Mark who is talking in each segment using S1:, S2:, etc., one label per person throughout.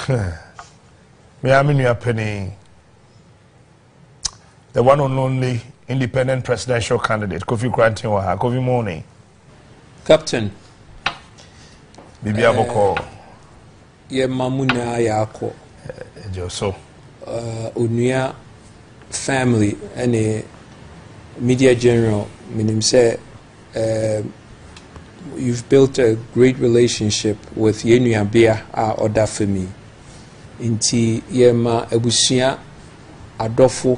S1: Me a penny. The one and only independent presidential candidate, Kofi Granting or Kofi Morning.
S2: Captain.
S1: Bibi Aboko.
S2: Ye mamuna yako.
S1: Joso.
S2: Unia family and media general. Meaning say, you've built a great relationship with Yenu Abia Oda Femi. Inti yema ebusia adofo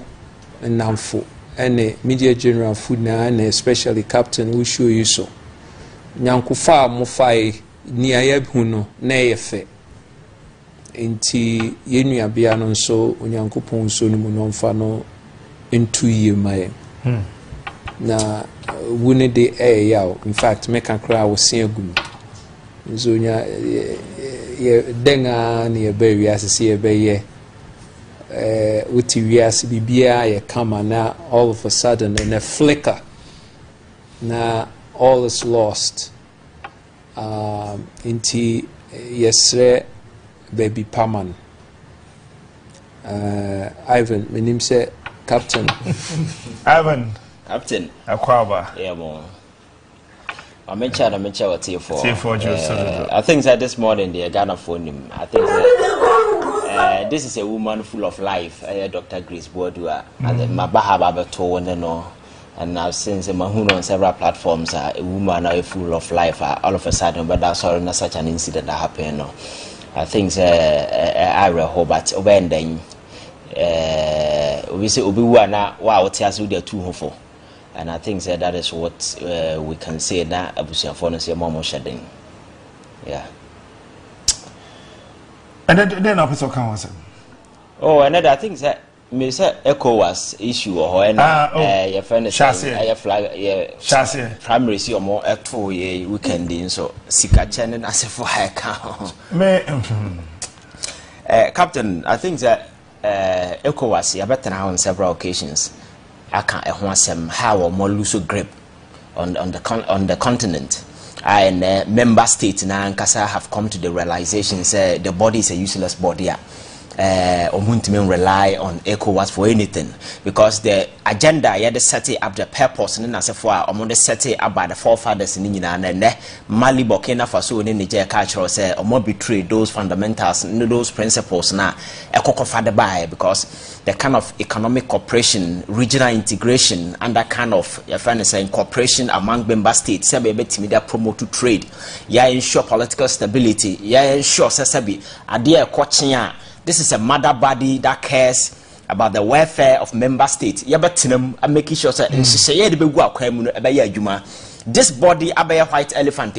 S2: namfo ene media general food na and especially captain who show you so nyankufa mo fai ni ayebhu no na yefe inti Yenu Abia no so onyankopon so no no mfa no into yemaye na wune de yaw in fact make an cry was see agum so nya ye denga ni ebe wiase se ebe ye uti wiase bibia ye come na all of a sudden in a flicker na all is lost inti yesre baby paman Ivan menim say captain
S1: Ivan
S3: Captain
S1: Akwaba.
S3: Yeah, mo. I mentioned what T4.
S1: T4
S3: I think that this morning the Ghana phone him. I think that this is a woman full of life. Dr. Grace Bodua and Mabaha Babato and no. And I've seen Mahun on several platforms. A woman full of life. All of a sudden, but that's all not such an incident that happened. No. I think I hope that when then we say Obiwana wow tears with their two hopeful. And I think that is what we can say now. Abusia for us, more shedding. Yeah.
S1: And then officer council.
S3: Oh, another I think that Mr. ECOWAS issue or your friend is a flag, primary see or more at 4 weekend so Sika Chen as a for high count. Captain, I think that ECOWAS, you better now on several occasions. I can't want some how or more loose grip on the continent. And member states now have come to the realization say the body is a useless body. Or rely on ECOWAS for anything because the agenda yeah set it up the purpose and as for set it up by the forefathers in and Mali Burkina Faso in Niger culture say or betray those fundamentals those principles now father by because the kind of economic cooperation, regional integration, and that kind of your friend is saying cooperation among member states say media promote to trade yeah ensure political stability yeah ensure sasabi adia kochia. This is a mother body that cares about the welfare of member states. Yabatinum and making sure that this body abaya white elephant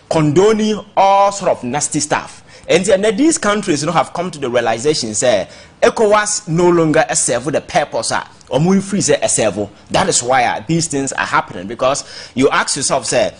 S3: condoning all sort of nasty stuff. And then these countries have come to the realization say ECOWAS no longer serve the purpose or more free serve. That is why these things are happening because you ask yourself say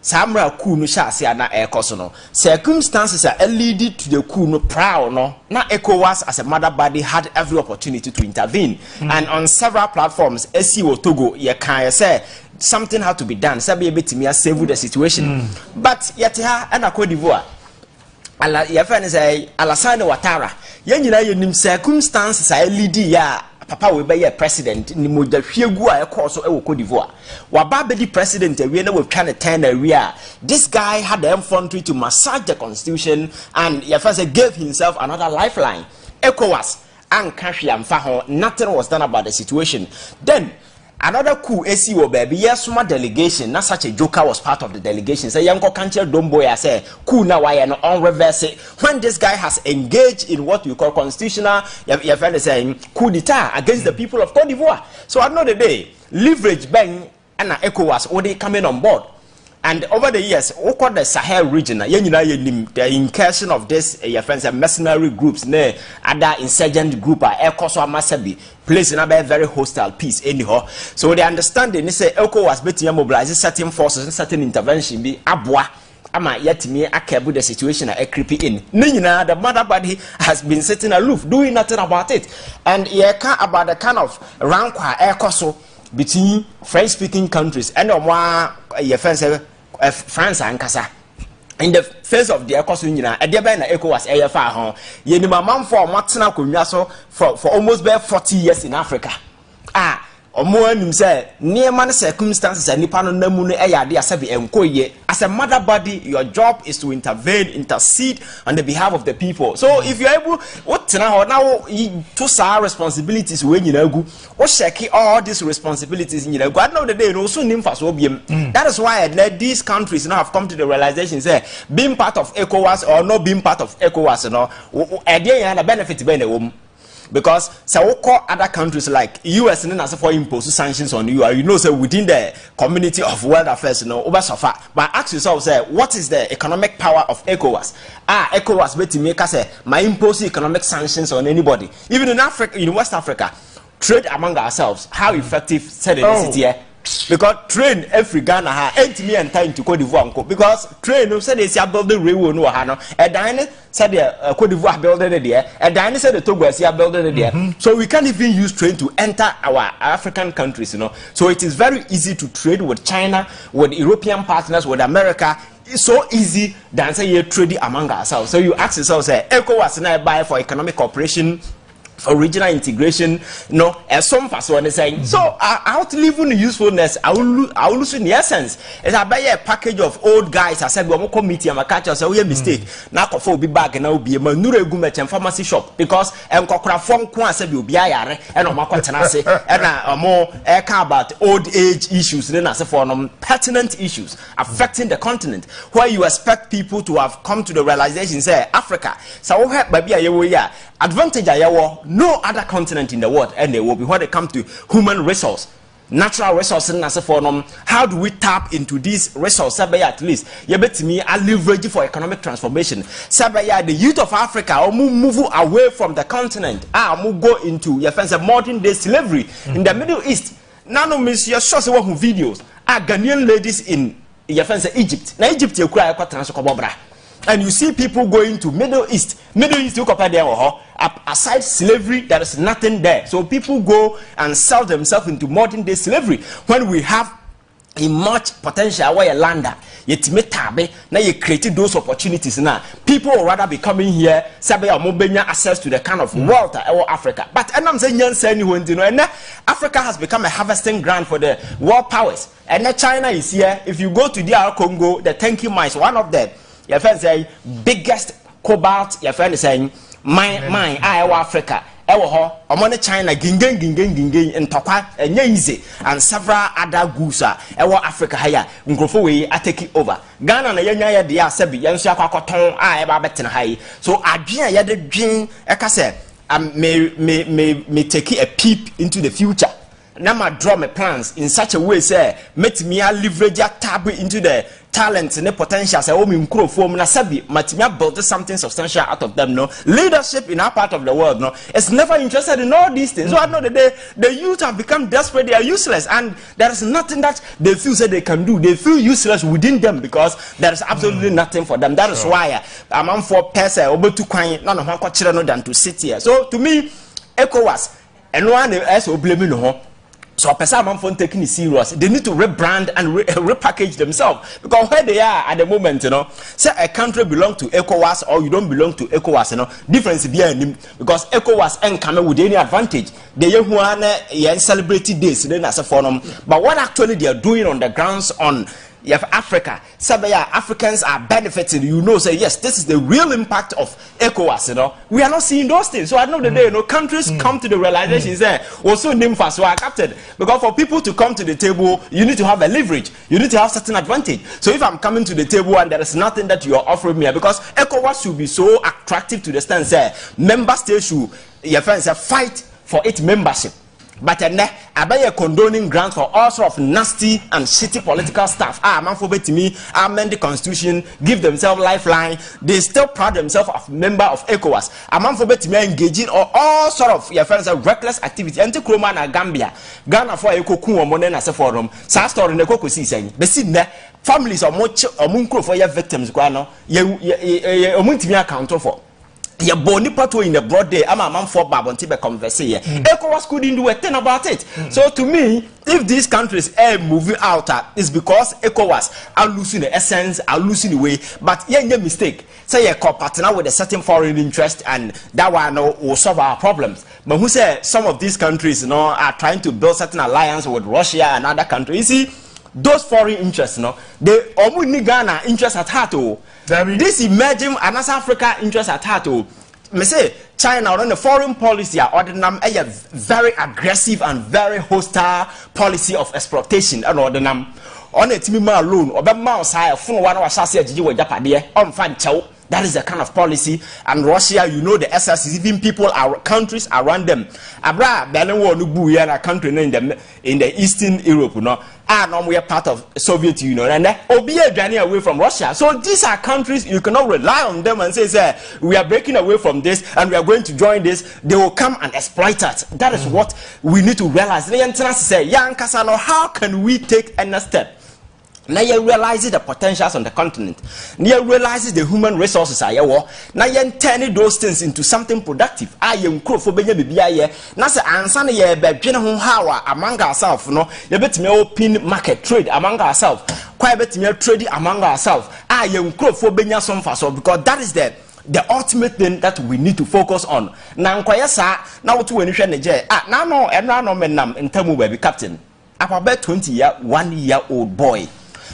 S3: Samra coup no shasi na ekoso circumstances are leading to the coup no proud no na ECOWAS as a mother body had every opportunity to intervene and on several platforms SCO Togo ye can say something had to be done sabi betimi save the situation but yet ha na Cote d'Ivoire ala ye fa say Alassane Ouattara ye nyina ye nim circumstances are leading ya Papa will be a president in the Hwegu a course of Cote d'Ivoire. Wababedi president we know we're trying to turn a rear. This guy had the infantry to massage the constitution and Yafasa gave himself another lifeline. ECOWAS and Kashiam nothing was done about the situation. Then another coup SEO baby, yes, my delegation, not such a joker was part of the delegation. Say, Yanko Kancher Domboy, I say, coup now I am on reverse it. When this guy has engaged in what we call constitutional, your friend is saying, coup d'etat against the people of Cote d'Ivoire. So another day, leverage bang and ECOWAS, or they coming on board. And over the years, what the Sahel region, the incursion of this, your friends, mercenary groups, other insurgent group, ECOWAS Masabi, placed in a very hostile peace anyhow. So the understanding is that ECOWAS better mobilize certain forces and certain intervention be abwa. Ama yet me akebu the situation a creepy in. Nina, the mother body has been sitting aloof, doing nothing about it. And you can't about the kind of rankwa ECOWAS between French-speaking countries and your friends France and Kasa. in the face of the ecosystem, a dear na ECOWAS AFR home, Yenimam for Matana Kunyaso for almost 40 years in Africa. Omo say near man circumstances and nipano namune ayade asabi enkoye. As a mother body, your job is to intercede on the behalf of the people. So if you're able, what now to say responsibilities when you know go, what check all these responsibilities in you know. God know the day no soon name fast That is why these countries now have come to the realization say being part of ECOWAS or not being part of ECOWAS, you know, idea and a benefit be the because so other countries like US and as for impose sanctions on you, you know, so within the community of world affairs, you know, over so far. But ask yourself, say, what is the economic power of ECOWAS? ECOWAS bet to make us say, my impose economic sanctions on anybody, even in Africa, in West Africa, trade among ourselves. How effective said it here? Because train every Ghana ha me and time to Cote d'Ivoire because train said they are building railway no hano a dine said the Cote d'Ivoire building there a dine said the Togo is building there so we can't even use train to enter our African countries, you know. So it is very easy to trade with China, with European partners, with America. It's so easy than say you're trading among ourselves. So you ask yourself, say ECOWAS now buy for economic cooperation, for regional integration, no, as some person is saying. So how to live in the usefulness, I will lose in the essence. As I buy a package of old guys, I said, we won't committee, I'm a catcher, so we a mistake. Now, I'll be back and I'll be a manure gumet and pharmacy shop because I'm cocra from Kwan said you'll be a yare and I'm a quatanase and more about old age issues, then as a form pertinent issues affecting the continent where you expect people to have come to the realization, say, Africa, so we have baby a advantage no other continent in the world, and they will be when it comes to human resource, natural resources, and so forth. How do we tap into these resources? At least, you bet me a leverage for economic transformation. The youth of Africa will move away from the continent. Will go into modern day slavery in the Middle East. Now, no miss your shows videos. Ghanaian ladies in Egypt. Now, Egypt, you cry a and you see people going to Middle East. Middle East, you compare there, aside slavery, there is nothing there. So people go and sell themselves into modern day slavery when we have a much potential where you lander. Now you created those opportunities now. People will rather be coming here, access to the kind of wealth of Africa. But I'm saying, Africa has become a harvesting ground for the world powers. And China is here. If you go to DR Congo, the Tenki mines, one of them. Your friend say biggest cobalt. Your friend is saying mine Africa. Among China gingen and Tokwa and easy and several other goods Africa higher Ngrofo I take it over. Ghana na yanya dia sebi yansu akwakoton betin high. So adwin ya de dwin ekase me take a peep into the future. Now I draw my plans in such a way say make me leverage tap into the talents and the potential say build something substantial out of them. No leadership in our part of the world no is never interested in all these things. So I know that the youth have become desperate, they are useless, and there is nothing that they feel say they can do. They feel useless within them because there is absolutely nothing for them. That is why I'm for person over to coin none of one than to sit here. So to me, ECOWAS and one else will blame no. So a person phone taking it serious. They need to rebrand and repackage themselves because where they are at the moment, you know, say a country belong to ECOWAS or you don't belong to ECOWAS, you know, difference behind because ECOWAS ain't coming with any advantage. They celebrity days then as a forum, but what actually they are doing on the grounds on. You have Africa. Africans are benefiting. You know, say yes, this is the real impact of ECOWAS. You know, we are not seeing those things. So at the end of the day, you know, countries come to the realization say, also name fast so I captured. Because for people to come to the table, you need to have a leverage. You need to have certain advantage. So if I'm coming to the table and there is nothing that you are offering me, because ECOWAS should be so attractive to the stand, say member states should, your friends say, fight for its membership. But I buy a condoning grant for all sorts of nasty and shitty political stuff. Man for to me, amend the constitution, give themselves lifeline. They still proud themselves of member of ECOWAS. A man for to me engaging all sort of your friends of reckless activity. Anti Kroma na Gambia, Ghana for a cocoon or money as a forum. Sastor in the cocoa saying, the same families are much or munkro for your victims, Guano, you account for. Ye boni pato in the broad day. I'm a man for Babonti be converse here. ECOWAS couldn't do a thing about it. So to me, if these countries are moving out, it's because ECOWAS are losing the essence, are losing the way. But yeah, no mistake. Say a co-partner with a certain foreign interest, and that one will solve our problems. But who say some of these countries, are trying to build certain alliance with Russia and other countries? You see, those foreign interests, they only Ghana interest at heart. This emerging and as Africa interest at heart. Me say China on the foreign policy are ordinam a very aggressive and very hostile policy of exploitation and ordinam on a timima alone or be mouse high phone one was with Japade on fan chow. That is the kind of policy. And Russia, the SS is even people, our countries around them. Abra, Belenwo, Nubu, a country in the Eastern Europe, and we are part of Soviet Union, and be a journey away from Russia. So these are countries you cannot rely on them and say, we are breaking away from this and we are going to join this. They will come and exploit it. That is what we need to realize. How can we take any step? Now you realize the potentials on the continent. Now you realize the human resources are here. Now you turn those things into something productive. I am for BBI. Now say answer ye be general how among ourselves. You bet me open market trade among ourselves. Quite bet me trade among ourselves. I am for Benya some for because that is the ultimate thing that we need to focus on. Now now to when you Niger. Now no menam in terms baby captain. About 21-year-old boy.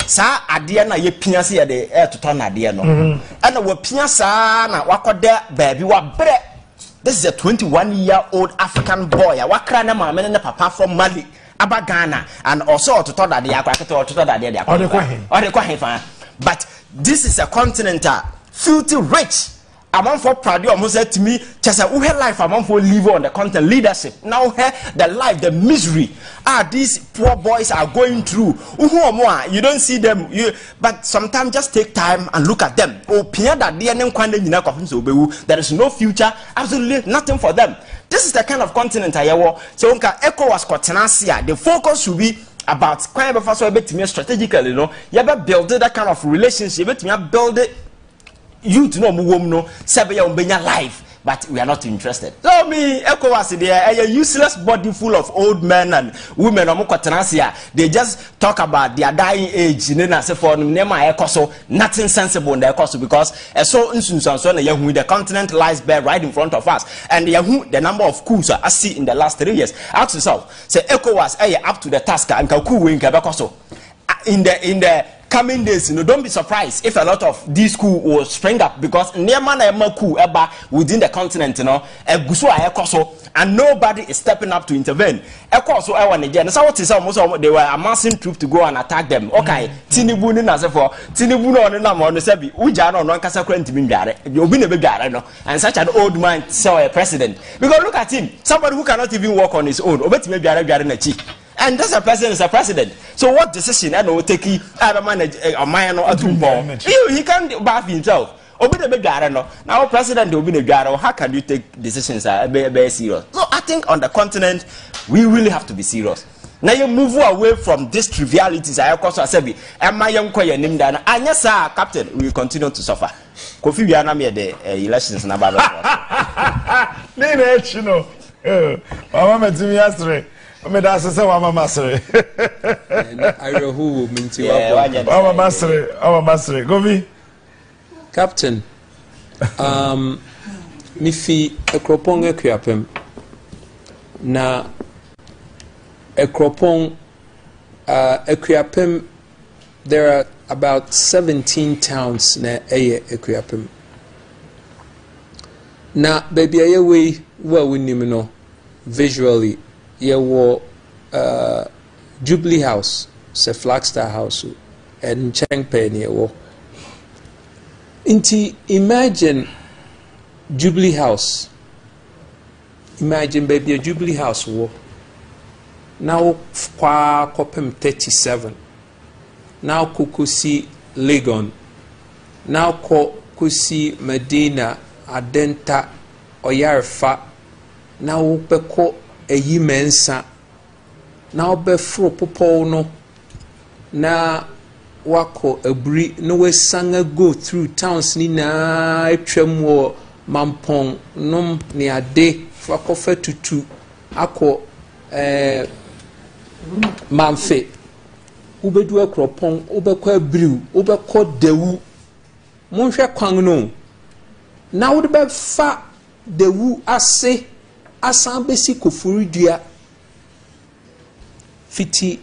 S3: Sa adia na ye pia se ye de to turn adia no and we pia sa na wakode baby wa bre. This is a 21-year-old African boy wakra na mama ne papa from Mali aba Ghana and also to turn adia akwa to turn adia or the kwa. But this is a continent filthy rich. Among for Prado almost said to me, Chesa, who had life among for live on the content leadership. Now here the life, the misery these poor boys are going through. You don't see them, but sometimes just take time and look at them. There is no future, absolutely nothing for them. This is the kind of continent I have. So ECOWAS Kotenasia, the focus should be about strategically, you ever build that kind of relationship, you build it. Youth no Sabaya umbenya life, but we are not interested. So me, ECOWAS there, a useless body full of old men and women. They just talk about their dying age. Nothing sensible in their cost because so the continent lies bare right in front of us, and the number of coups I see in the last 3 years. Ask yourself, say ECOWAS up to the task and in the coming days, don't be surprised if a lot of these coups will spring up because near man coup within the continent, and nobody is stepping up to intervene. So they were amassing troops to go and attack them. Okay, Tinubu and such an old man saw a president. Because look at him, somebody who cannot even walk on his own. And that's a president is a president. So what decision I know take he manage a minor he can bath himself. Now president will be the guy. How can you take decisions very serious? So I think on the continent we really have to be serious. Now you move away from these trivialities. I also say, "Am I young? And yes, sir, Captain, we will continue to suffer." Kofi we are not the elections na baba.
S1: Mama me yesterday. Me da say mama masere.
S2: I who minti
S1: mama masere. Govi.
S2: Captain. Mi fi ekropong ekuapem. Na ekropong ekuapem, there are about 17 towns na eye ekuapem. Na baby aye we winim no visually ye Jubilee House, se Flagstaff House, and Chengpe ye wo. Inti imagine Jubilee House. Imagine baby a Jubilee House wo. Now kwa kopem 37. Now kukusi Legon. Now kusi Medina Adenta Oyarfa. Now beko eyi mensa. Now befro popo no. Na wako ebri no we sanga go through towns ni na etwam wo mampong nom ne ade fa kofa tutu akọ manfe ubedu akropon ubekọ abriu ubekọ dewu monhwe kwan no na wo be fa dewu ase asan besi kofuridua fiti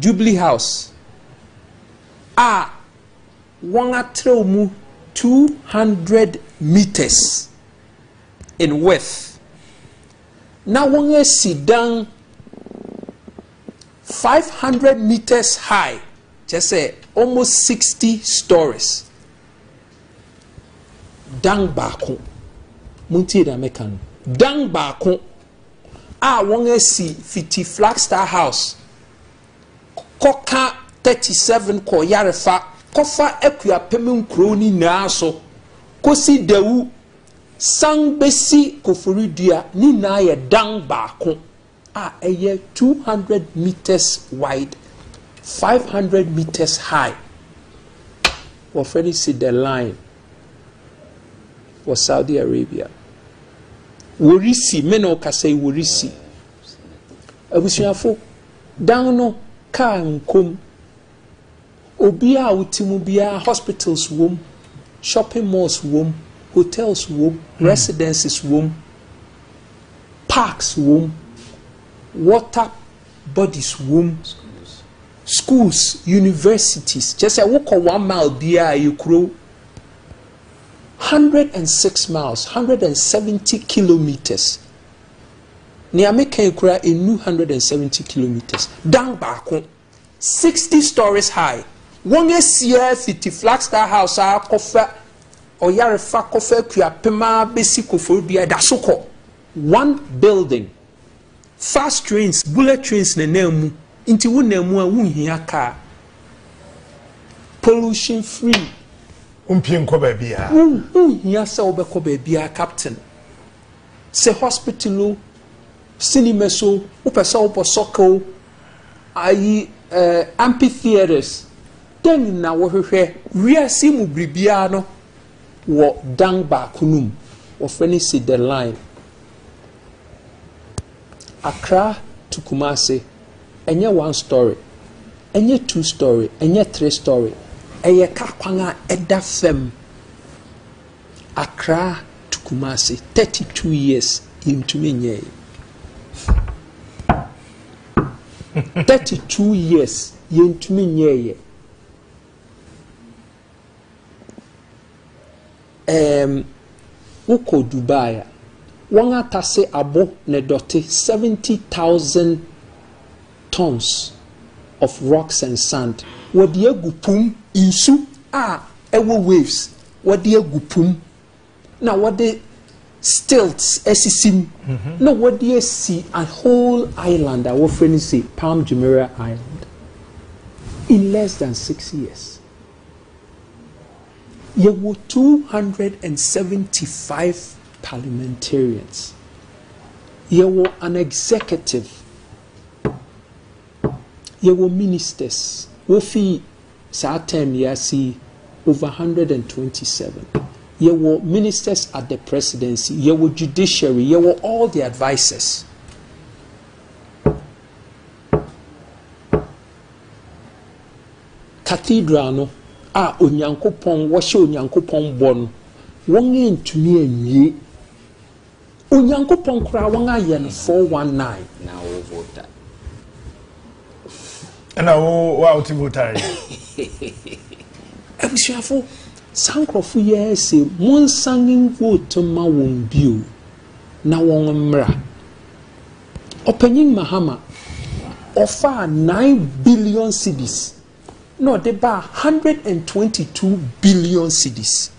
S2: Jubilee House won atre mu 200 meters in width. Now won sit down 500 meters high, just say almost 60 stories. Dang bako munti da mekano dang bako won si fiti Flagstaff House koka 37 ko yarefa kofa ekua pemem kro ni na so kosi dewu sang besi koforidua ni na ye dang bako eye 200 meters wide, 500 meters high. Or Freddie see the line was Saudi Arabia. Worisi meno ka say worisi abusuafo dan no car nkom obia utimu bia hospitals wom, shopping malls wom, hotels wom, residences wom, parks wom, water bodies wom, schools, universities. Just say walk 1 mile bia you crow 106 miles, 170 kilometers. Ni America kura enu 170 kilometers. Down back 60 stories high. One year fiti Flagstaff House kofa oyarefa kofa kua pema besi kofobia dasoko. One building. Fast trains, bullet trains na nemu. Inti wo nemu a wunhia car. Pollution free.
S1: Umpien ko bia.
S2: Here say obeko bia captain. Se hospital cinema so upesa opo soccer ayi amphitheaters. Then na wo hwehwe wiase mu bribia no wo dan ba kunum wo fani see the line. Accra to Kumasi enye 1 story, enye 2 story, enye 3 story. Eye kakwanga eda fem. Accra to Kumasi 32 years into me. 32 years into me. Uko Dubai wanga tase abo ne dote 70,000 tons of rocks and sand. Wadi egupum insu ewo waves. Wadi egupum. Now wadi stilts esisim. No wadi see a whole island. Our friends say Palm Jumeirah Island in less than 6 years. There were 275 parliamentarians. There were an executive. There were ministers. Wofi Satem Yasi over 127. There were ministers at the presidency. There were judiciary. There were all the advisors. Cathedral no onyankopon washe onyankopon bon wonge ntumi anwie onyankopon kura wonga ye no 419
S3: na wo voter
S1: na wo out voter
S2: abusuafo sankrofo ye se monsangin vote ma won bio na won mmra opanyin mahama offer 9 billion cedis. No, they buy 122 billion cedis.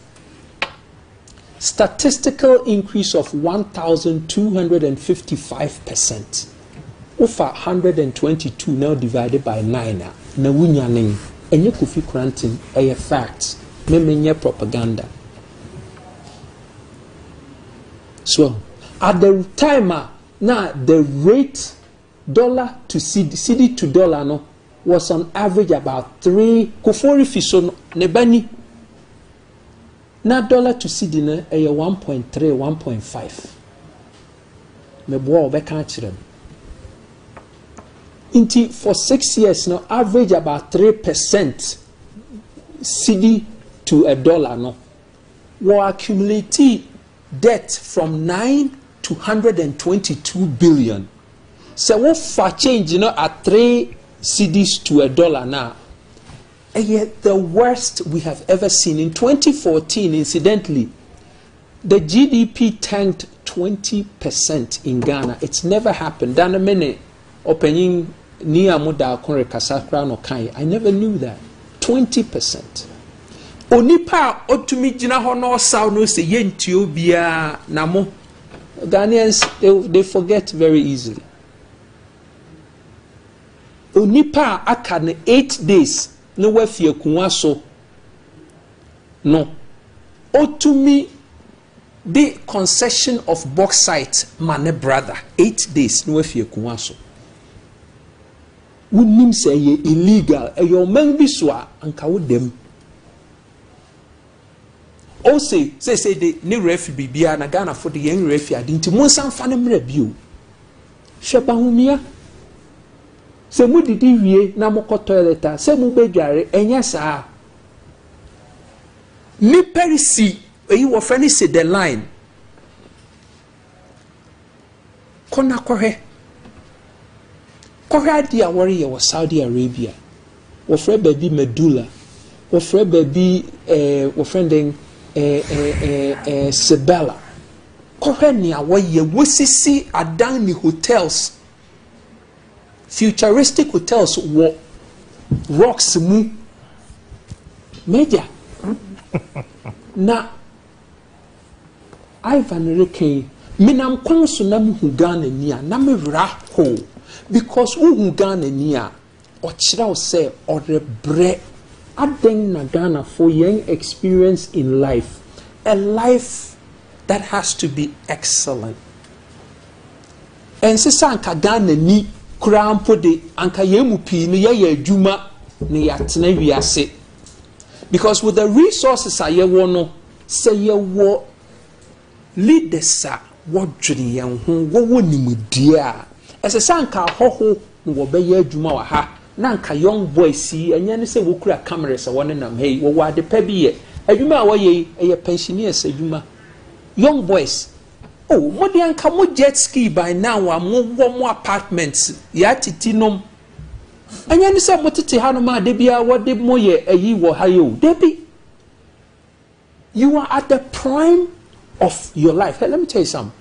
S2: Statistical increase of 1,255%. Over 122 now divided by 9. Na wunyaning. Enye Kofi Krantin a fact. Memenye propaganda. So, at the time, now the rate dollar to cedi to dollar no was on average about 3 kofori fiso nebani na dollar to cedi na 1.3 1.5 me boa obeka akire inti for 6 years no average about 3% cedi to a dollar no we accumulate debt from 9 to 122 billion. So what for change at 3 cedis to a dollar now? And yet the worst we have ever seen. In 2014, incidentally, the GDP tanked 20% in Ghana. It's never happened. Dana mene opening niya muda kore kasakra no kai. I never knew that. 20%. Onipa otumi jina hono saw no se yentio bia namo. Ghanaians they forget very easily. Onipa aka ne 8 days no wafie kunwa so no otumi the concession of bauxite mane brother 8 days no wafie kunwa so wunim say illegal eyo man bi so a anka wo dem o say the ne refi bibia na Ghana for the yen refi adi nti mo san fa ne mra bio hweba humia se mu didi wie na moko toileta se mu bedware enya saa ni perisi eyi wo fa ni se the line kona kohe adi a wori ye wo Saudi Arabia wo fra baby medulla wo fra baby wo friending Sebella kohe ni awoye wosisi adan ni hotels futuristic hotels wo rocks mu major na Ivan Reke minam kwanso na mu Ghana ni a na me wra ho because hu Ghana ni a o kira o say orebre aden na Ghana for young experience in life, a life that has to be excellent. And sisa anka Ghana ni krampo de anka yemu pi no ye adwuma ne yatena wiase, because with the resources ayewo no say ye wo leaders a wodwene yen ho wo nimudia esesa anka hoho no wo be ye adwuma wa ha na nka young boys si anya ne se wo kura cameras won nam hey wo wade pa bi ye adwuma a wo ye eye pensioners adwuma young boys. Oh, modi anka mo jet ski by now wa mo wo apartments ya titinom anya ne se mo tete ha no ma de bia wo de mo ye ayi wo ha yo debi. You are at the prime of your life. Hey, let me tell you something.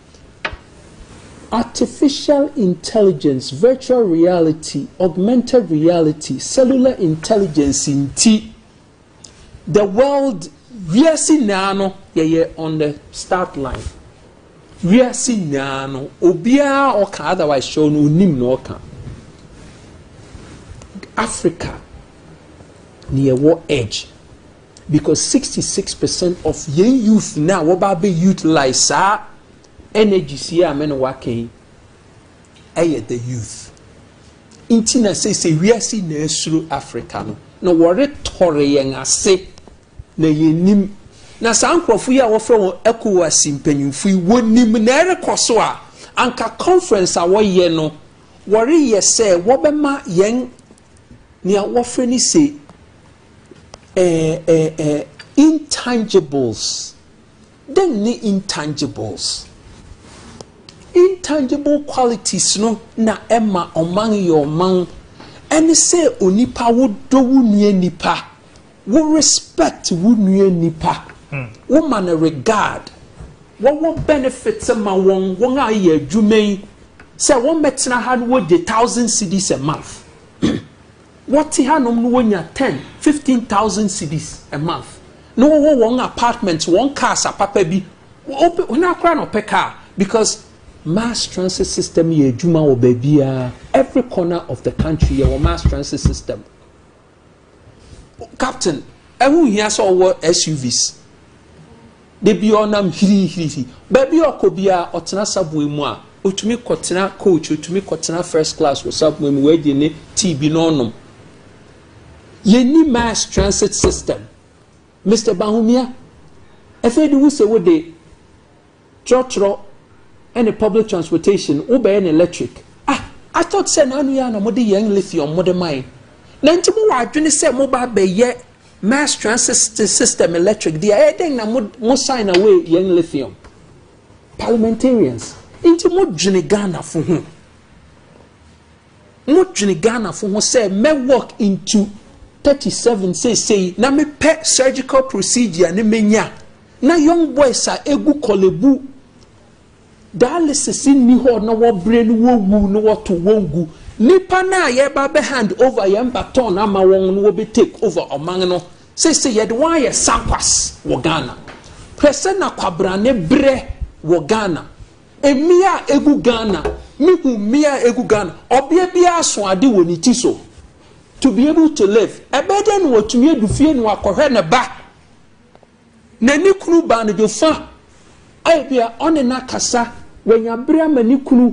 S2: Artificial intelligence, virtual reality, augmented reality, cellular intelligence in T. The world, we are seeing now, on the start line. We are seeing now, obia or can otherwise show no nim no can. Africa, near what edge? Because 66% of young youth now, what about be utilized, energy see a men working the youth. Intina say we are seeing through Africa no worry Tory and I say na yenim na sankrofo ya wo from ECOWAS mpanyimfo yi wonim na erekoso a anka conference a wo ye no worry ye say wo be ma yen ne a wo frɛ ni say intangibles. Then ni intangibles. Intangible qualities no na emma omang your man and say onipa wo do wu nue nipa wo respect wu nue nipa wo man regard wo benefits ma won a ye adwuma say wo metena ha no wo de 1,000 cedis a month. What he had no wonya 10-15,000 cedis a month. No one apartment, one car, sa papa bi. We na kra no pe car because mass transit system ye juma o baby every corner of the country your mass transit system. Captain, ewu here so SUVs. They be on am hiri. Baby okobia otena subway mu a otumi kotena coach, otumi kotena first class or subway mu we de ne TB no no. Ye ni mass transit system. Mr. Bahumia, If you say what they trotro any public transportation, obey an electric. I thought say na no ya na mode young lithium mode mine. Na ntimo wa adwene say mobile be ye mass transit system electric. The adding na mo sign away young lithium. Parliamentarians ntimo dwene Ghana for ho. Mo dwene Ghana for ho say me walk into 37 say na me pet surgical procedure ne menya. Na young boys are egu kolebu dialysis ni ho na wo brain wo wu no wo to wongu nipa na ye ba be hand over ye baton ama won no wo be take over oman no say ye de wan ye sankwas wo Ghana pese na kwabra ne bre wo Ghana emia egu Ghana mihu mia egu Ghana obia bia aso ade wo ni ti so to be able to live ebeden wo tumi adufie no akohwe ne ba na ni kunu ba no jofa ai bia one na kasa when ya brama ni kunu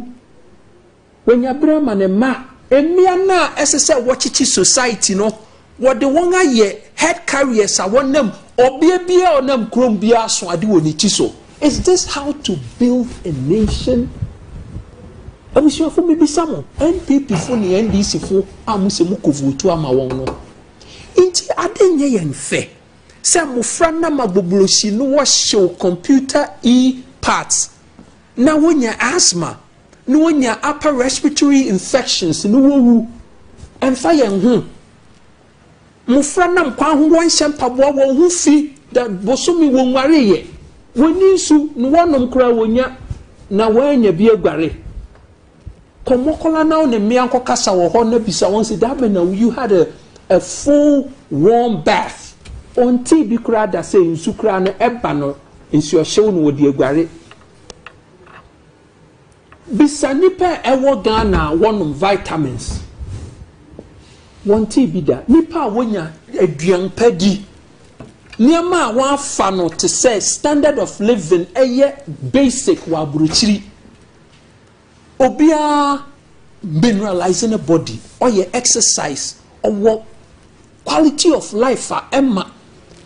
S2: when ya brama ne ma emia na esese watchichi society no what the one aye head carriers are one them obia bia onam krom bia so ade woni ti so. Is this how to build a nation? I'm sure for maybe some NPP for the NDC for amuse mukovutu ama won no inti adenye yen fe se mofra na maboblosi no wo show computer parts na wonya asthma no wonya upper respiratory infections no wo emfa yen ho mofra na mkwa ho won hyempaboa won ho fi da bosomi won ware ye woni su no wonom kra wonya na wanya bi aguare komokola na on me anko kasa wo ho na bisa won say that na you had a full warm bath on TV kra da say nsu kra no eba no nsu ohyew no wodi aguare bisa nipa ewo Ghana wonom vitamins won TV da nipa wonya aduan padi niama wa fa no to say standard of living eye basic wa buruchiri obia mineralizing a body or your exercise or what quality of life for Emma.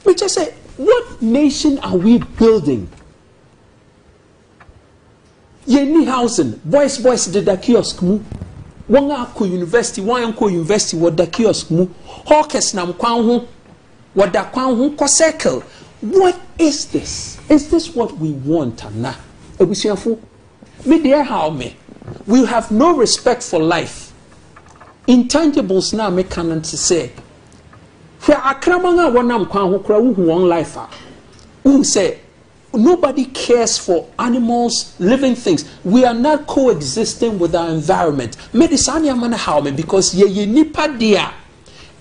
S2: We just say, what nation are we building? Yeni housing, boys did the kiosk mu. Wanga ko university, wanko university what the kiosk mu. Hawkers nam kwan ho, what da kwan ho ko circle. What is this? Is this what we want na? Ebusiafo, me dear how me. We have no respect for life. Intangibles now make canon to say. Where akramanga wanam kwan ho kra wu won life a. Who say nobody cares for animals, living things. We are not coexisting with our environment. Medicine amana how me because ye nipa dia.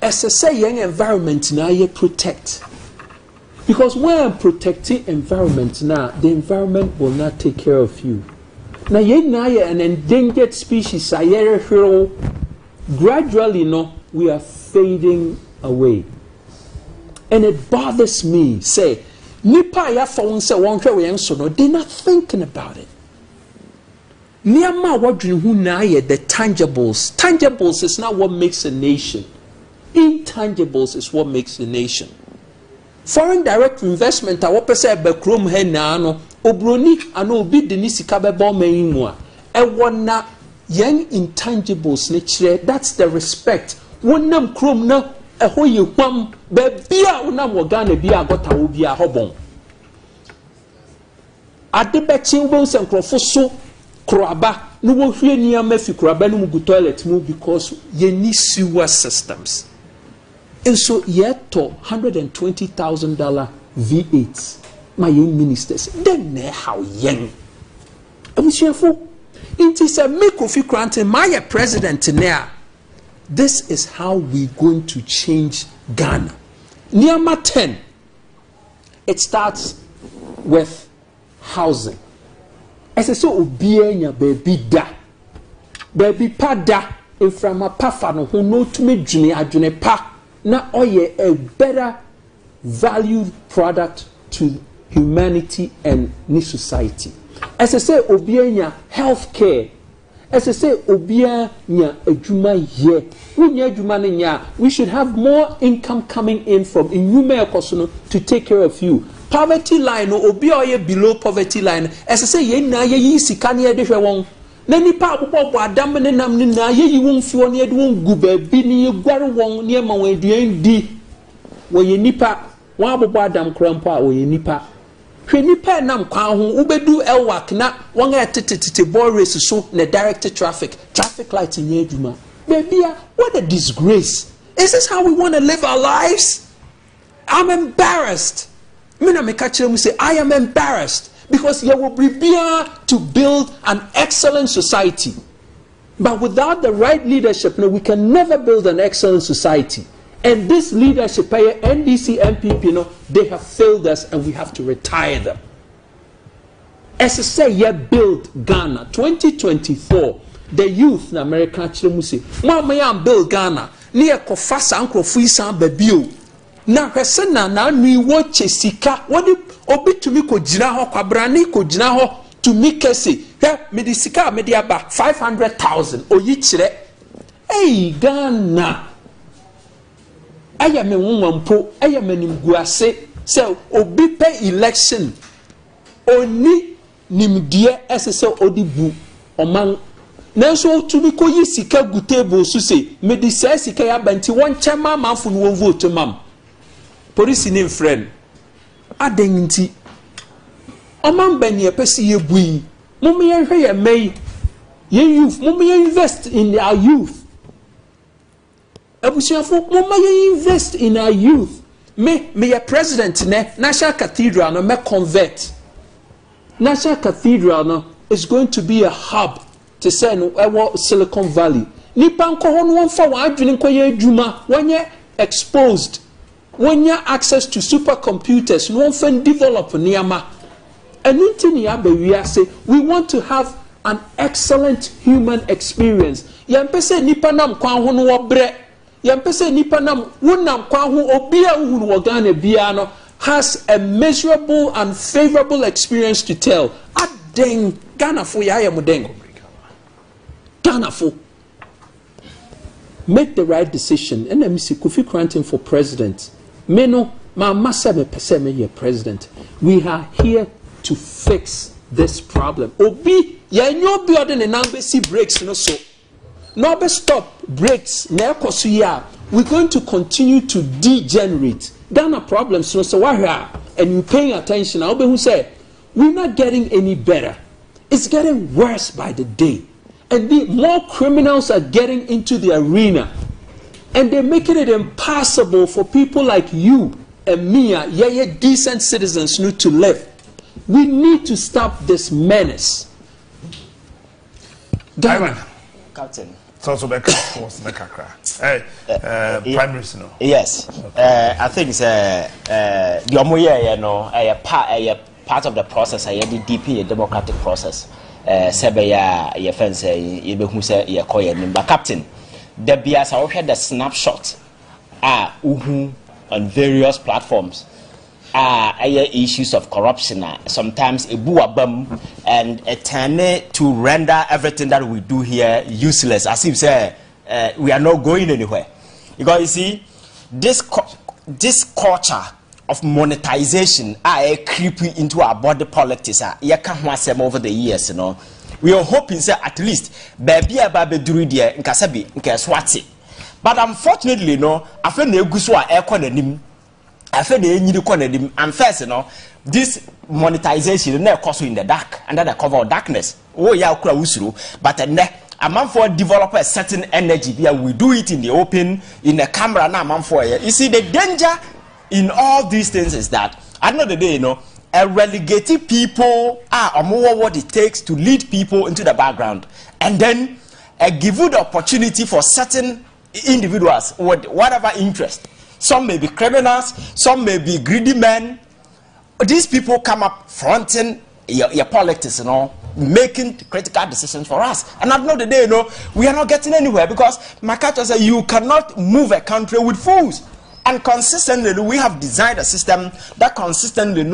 S2: As say young environment now ye protect. Because when protecting environment now, the environment will not take care of you. Now ye an endangered species gradually no we are fading away. And it bothers me, say, nipa ya phone say one so no, they're not thinking about it. Niama wadrin hu na the tangibles. Tangibles is not what makes a nation. Intangibles is what makes a nation. Foreign direct investment, I want to say, Bekrom Henano, Obroni, and Obi Denisika Bebo Meimua. And one na young intangibles nature, that's the respect. One nam chrome na a hoy wham, Bebia unam wagana bia got a ubia hobon. At the betting bones and crofoso, Kraba, no one here near Mefi Krabanum go toilet move because ye need sewer systems. And so yet to $120,000 V8s, my young ministers, then how young. And we share for it is a make of you granting my president now. This is how we're going to change Ghana. Niyama 10. It starts with housing. As I say, obienya baby da, baby pa da. Inframa pafa no who know to me juni adjune pa. Na oye a better valued product to humanity and ni society. As I say, obienya healthcare. As I say, obienya ejuma ye. We should have more income coming in from inume ekosono to take care of you. poverty line no obi oye below poverty line ese say ye na ye sika ne de hwe won na nipa akokɔ adam ne nam ne na ye won fuo ne de won gu ba bi ne gware won ne ma won aduan di wo ye nipa won abobo adam krampo a wo ye nipa hwe nipa nam kwan ho ubedu elwak na won etetete boy race so na direct traffic light in adwuma baby what a disgrace. Is this how we want to live our lives? I'm embarrassed. Say, I am embarrassed because you will prepare to build an excellent society. But without the right leadership, we can never build an excellent society. And this leadership, NDC, MPP, they have failed us and we have to retire them. As I say, build Ghana 2024. The youth in America actually say, "Mama, build Ghana." Near Kofasa Uncle Fuisan Babio. Na Hesena na ni watch sika. What obi to me ko jinaho kwabrani ko jinaho to me kese. He medisika mediaba 500,000 oyichire. Hey Ghana. Aya me wumampo, aya me nimguase. Se obi pe election. Oni nimdie ese odibu oman. Nanso to be ko yi sika gu table so say me di sika ya banti won chema manfo no won vote mam police ni friend adan nti oman bani epesi ye bui mo me ye hwe ye mai ye youth mo me invest in our youth abusiafo mo me invest in our youth me ye president ne National Cathedral no me convert National Cathedral no is going to be a hub to say no Silicon Valley. Nipa nko ho no wonfa wadwene nko ye adwuma wonye exposed wonya access to supercomputers no wonfa develop niama enunti ni abawia say we want to have an excellent human experience yampese nipa nam kwan ho no wobre yampese nipa nam wonam kwan ho obi a uhuru wo Ghana bia no has a measurable and favorable experience to tell aden Ghana fo ya yemuden Ghana for make the right decision. And let me see Kofi Krantin for president. Meno ma masabe pese me ye president. We are here to fix this problem. Obi ya nyo bi ode ne nambe si breaks no so. No be stop breaks na ekoso ya. We're going to continue to degenerate. Ghana problems no so wahia and you paying attention. Obi who say we're not getting any better. It's getting worse by the day. And the more criminals are getting into the arena. And they're making it impossible for people like you and me, decent citizens, to live. We need to stop this menace.
S3: Captain.
S1: So back Hey, Prime Minister. No?
S3: Yes. Okay. I think the part of the process, the DP, democratic process. Sebeya ye fence ye be hu se ye koye nim ba captain the bias I had the snapshot uhu on various platforms issues of corruption sometimes ebu abam and a turn to render everything that we do here useless as if say we are not going anywhere because you see this culture of monetization creeping into our body politics over the years, you know. We are hoping say at least baby duru dia nkasabi nkeswati. But unfortunately, no, afa na eguso a ekonanim. Afa na enyiri konanim. And first, you know, this monetization na ekoso in the dark under the cover of darkness. Oh ya okura usuru, but a man for develop a certain energy here we do it in the open in the camera na man for you see the danger in all these things is that at the end of the day, you know, a relegated people are more what it takes to lead people into the background, and then give you the opportunity for certain individuals with whatever interest. Some may be criminals, some may be greedy men. These people come up fronting your politics, you know, making critical decisions for us. And at the end of the day, you know, we are not getting anywhere because Makacha said you cannot move a country with fools. And consistently, we have designed a system that consistently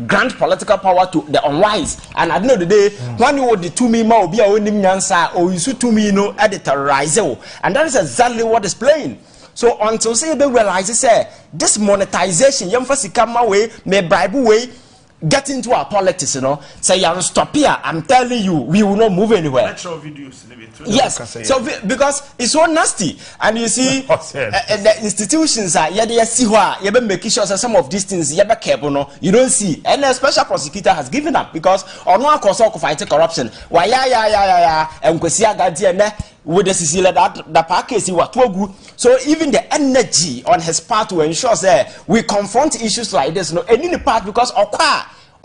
S3: grant political power to the unwise. And at the end of the day, when you want the 2 million or be a winning answer, or you see 2 million editorize, and that is exactly what is playing. So until say they realize, say this monetization, young first come away, may bribe away. get into our politics, you know, say you're stop here. I'm telling you, we will not move anywhere. Yes, so because it's so nasty, and you see, the institutions are you be making sure that some of these things you don't see, and the special prosecutor has given up because on one cause of fighting corruption. Why and with the Sicily that the package was too good. So even the energy on his part to ensure that we confront issues like this, no, and in the part because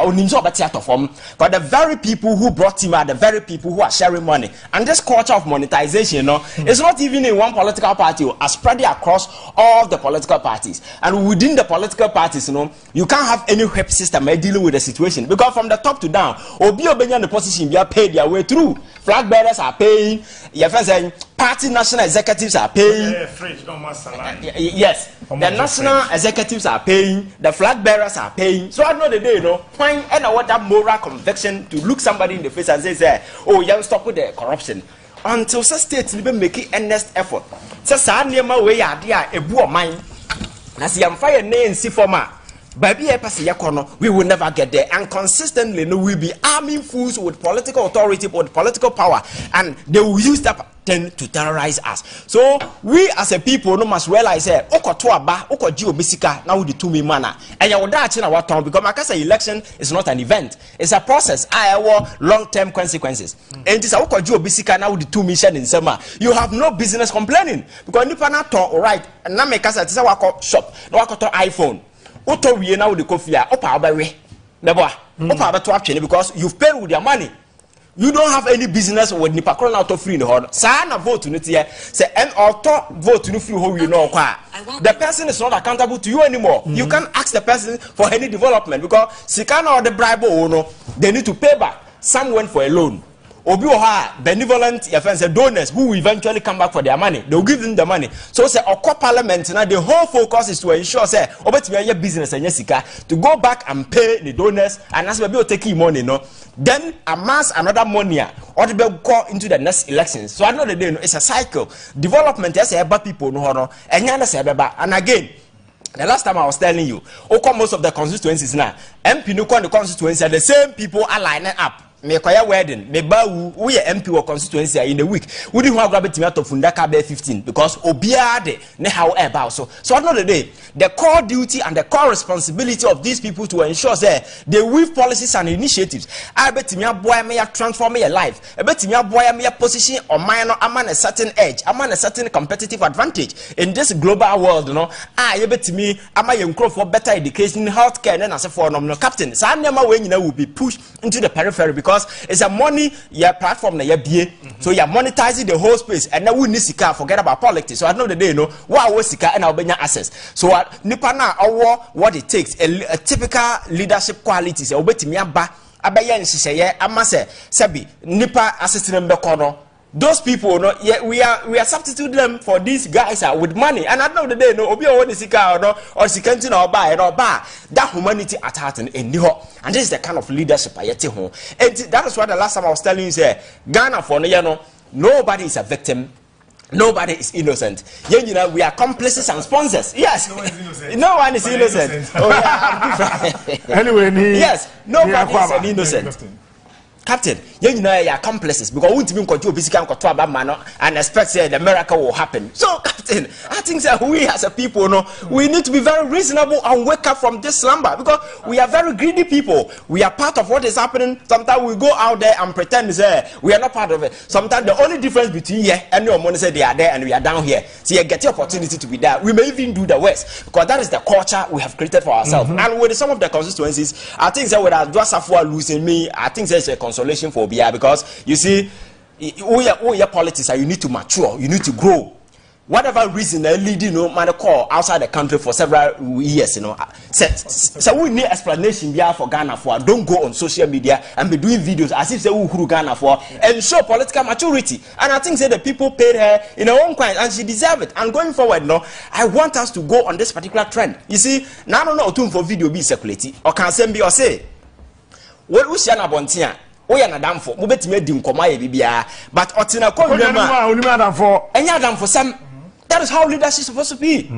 S3: but the very people who brought him are the very people who are sharing money. And this culture of monetization, you know, it's not even in one political party, are spread across all the political parties. And within the political parties, you know, you can't have any whip system dealing with the situation. Because from the top to down, the position, they are paid their way through. Flag bearers are paying, your friends saying, party national executives are paying. Yes, the national executives are paying, the flag bearers are paying. So I know the day, you know, and I want that moral conviction to look somebody in the face and say, oh, you stop with the corruption. Until such states even make earnest effort. So Sanima way idea a boo of mine. As the fire name see for ma. Baby, we will never get there, and consistently we will be arming fools with political authority, with political power, and they will use that to terrorize us. So we as a people no must realize now with the 2 million manner, and you will die in our town because my election is not an event; it's a process. I have long-term consequences. And this now with the 2 million in summer, you have no business complaining because you cannot talk right. And now make us at shop, no iPhone. Oto we now the coffee because you've paid with your money. You don't have any business with Nipa Crown out of free in the hall. Sana vote to say and auto vote to free who you know. The person is not accountable to you anymore. You can't ask the person for any development because Sikana or the bribe owner, they need to pay back. Some went for a loan. Obi benevolent donors who will eventually come back for their money. They'll give them the money. So say parliament now the whole focus is to ensure say your business and Jessica to go back and pay the donors and as we taking money, no. Then amass another money or to go into the next elections. So I know the day it's a cycle. Development is about people no and again. The last time I was telling you, most of the constituencies now, MP no the constituency, the same people are lining up. Me kwaya wedding, me ba we MP or constituency in a week. We didn't have grab to Fundaka Bay 15 because Obiade ne how about so at the end of the day, the core duty and the core responsibility of these people to ensure that they weave policies and initiatives. I bet me boy me transform your life. I bet me boy me position or minor I'm on a certain edge, I'm on a certain competitive advantage in this global world, you know. I bet me am I for better education, healthcare, and as a form no captain. So I never when you will be pushed into the periphery because it's a money platform na BA. So you're monetizing the whole space and now we need sika forget about politics. So at the end of the day, you know, what was sika and our access. So nipa na what it takes a typical leadership qualities. Obetimi aba abaya nshiseye amase sebi nipa assistant bekono. Those people, no, we are substitute them for these guys with money. And at the end of the day, no, obi o sika or no or sikantin or buy that humanity at heart and this is the kind of leadership I yet home. And that is what the last time I was telling you say Ghana for no, nobody is a victim. Nobody is innocent. You know, we are accomplices and sponsors. Yes. No one is innocent. Oh, yeah,
S1: anyway,
S3: yes, nobody is an innocent. Captain, you know your accomplices because we won't even control physical control about man and expect the miracle will happen. So, Captain, I think that we as a people, no, we need to be very reasonable and wake up from this slumber because we are very greedy people. We are part of what is happening. Sometimes we go out there and pretend we are not part of it. Sometimes the only difference between here and your money say they are there and we are down here. So you get the opportunity to be there. We may even do the worst because that is the culture we have created for ourselves. And with some of the constituencies, I think that without Dwasafua losing me, I think there's a consolation for BI because you see, all your politics you need to mature, you need to grow. Whatever reason they lead, you know, man call outside the country for several years, you know. So we need explanation here for Ghana for. Don't go on social media and be doing videos as if they will Ghana for and show political maturity. And I think that the people paid her in her own kind and she deserves it. And going forward, no, I want us to go on this particular trend. You see, now I don't know for video be circulated or can send be or say what we share abontia. We are not done for. We bet me dim komaya bibia, but otina ko for some. That is how leadership is supposed to be.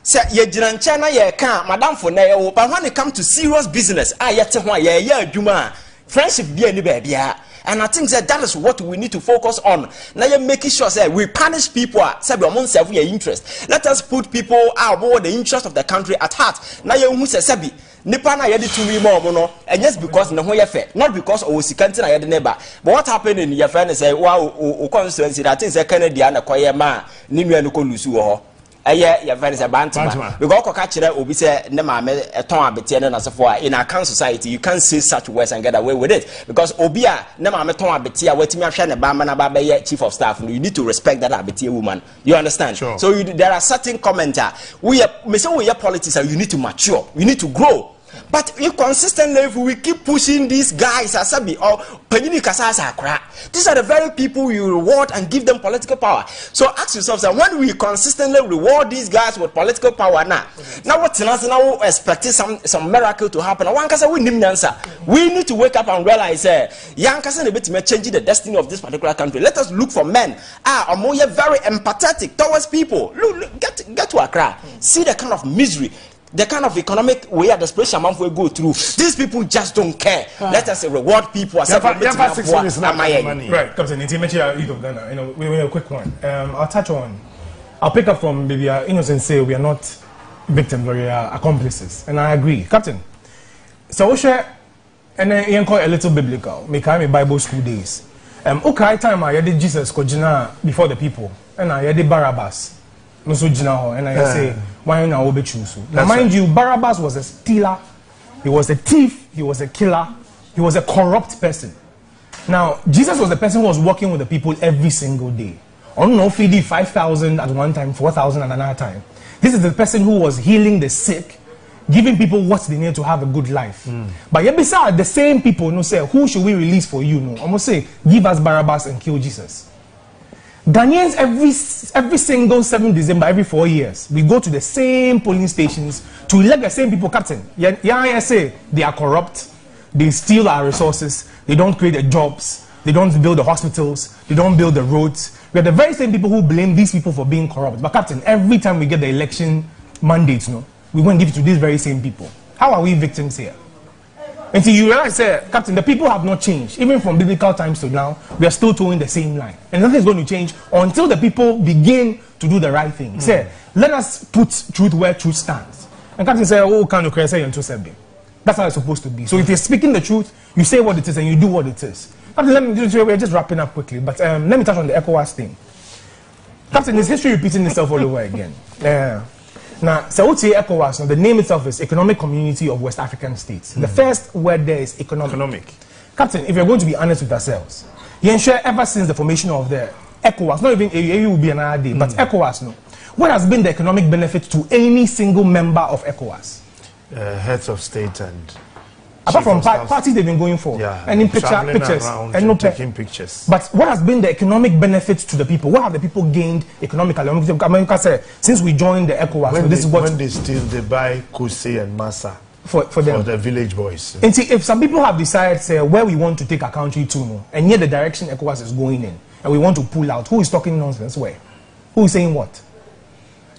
S3: say ye jinanche na ye kan madam for na ye but when it come to serious business yete ho ye adwuma friendship be any bia. And I think that is what we need to focus on. Now you're making sure that we punish people. Say we won't serve your interest. Let us put people about the interest of the country at heart. Now you who say Sebi. Nipa na yedi to me more and just because no way fair, not because o sikanti na yedi neighbor. But what happened in your friend say wow o constituency that things say Canada na kwaye ma ni nua no ko lusu ho. Eye your friend say bantima. Because ko ka kire obi say ne ma me eton abete na sefo a in our can society you can't say such words and get away with it because obi a ne ma me ton abete a watimi ahwe ne ba ma na ba be chief of staff you need to respect that abete woman, you understand?
S1: Sure.
S3: So there are certain commenter we say we politics you need to mature, you need to grow. But if consistently if we keep pushing these guys asabi or penini kasasa akra, these are the very people you reward and give them political power. So ask yourself, so when we consistently reward these guys with political power now what now expecting some miracle to happen. We need to wake up and realize young person may change the destiny of this particular country. Let us look for men are more very empathetic towards people. Look, get to Accra, see the kind of misery, the kind of economic way at the desperation man will go through. These people just don't care. Let us reward people.
S1: Right, Captain, it's youth of Ghana. You know, we a quick one. I'll pick up from maybe innocent say we are not victims, we are accomplices, and I agree, Captain. So we share, and then call a little biblical. Make me Bible school days. Okay, time I did Jesus kojina before the people, and I did Barabbas. And I say, why now be choose? Now, mind you, Barabbas was a stealer, he was a thief, he was a killer, he was a corrupt person. Now, Jesus was the person who was working with the people every single day. On no feeding 5,000 at one time, 4,000 at another time. This is the person who was healing the sick, giving people what they need to have a good life. But yet, beside the same people, no say, who should we release for you? No, almost say, give us Barabbas and kill Jesus. Ghanaians every single 7 December, every 4 years, we go to the same polling stations to elect the same people, Captain. Yeah, say they are corrupt, they steal our resources, they don't create the jobs, they don't build the hospitals, they don't build the roads. We are the very same people who blame these people for being corrupt. But Captain, every time we get the election mandates, no, we won't give it to these very same people. How are we victims here? Until you realize, Captain, the people have not changed. Even from biblical times to now, we are still towing the same line. And nothing is going to change until the people begin to do the right thing. Say, let us put truth where truth stands. And Captain said, oh, can you say unto Sebi? That's how it's supposed to be. So if you're speaking the truth, you say what it is and you do what it is. Captain, let me we're just wrapping up quickly, but let me touch on the ECOWAS thing. Captain, is history repeating itself all over again? Now, so ECOWAS, the name itself is Economic Community of West African States. The first word there is economic. Captain, if you're going to be honest with ourselves, you ensure ever since the formation of the ECOWAS, not even AU will be another day, but ECOWAS, no. What has been the economic benefit to any single member of ECOWAS? Heads of state and
S3: apart from parties they've been going for, and in pictures, and no taking pictures. But what has been the economic benefits to the people? What have the people gained economically? America said since we joined the ECOWAS,
S1: when they steal, they buy Kuse and Masa for the village boys.
S3: And see, if some people have decided, say, where we want to take our country to, and yet the direction ECOWAS is going in, and we want to pull out, who is talking nonsense? Where? Who is saying what?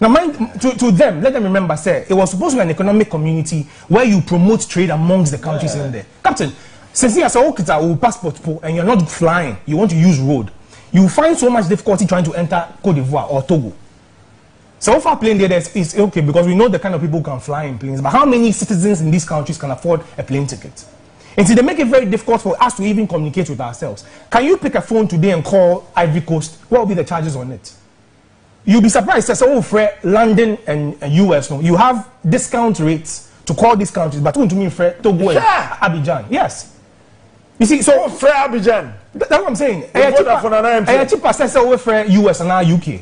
S3: Now, mind to them, let them remember, say, it was supposed to be an economic community where you promote trade amongst the countries in there. Captain, since you have a passport and you're not flying, you want to use road, you find so much difficulty trying to enter Cote d'Ivoire or Togo. So far, plane there is okay because we know the kind of people who can fly in planes, but how many citizens in these countries can afford a plane ticket? And so they make it very difficult for us to even communicate with ourselves. Can you pick a phone today and call Ivory Coast? What will be the charges on it? You'll be surprised that London and US, no, you have discount rates to call these countries, but to me, Togo and Abidjan. Yes. You see, so
S1: Abidjan.
S3: That's what I'm saying. A cheaper access over US and now UK.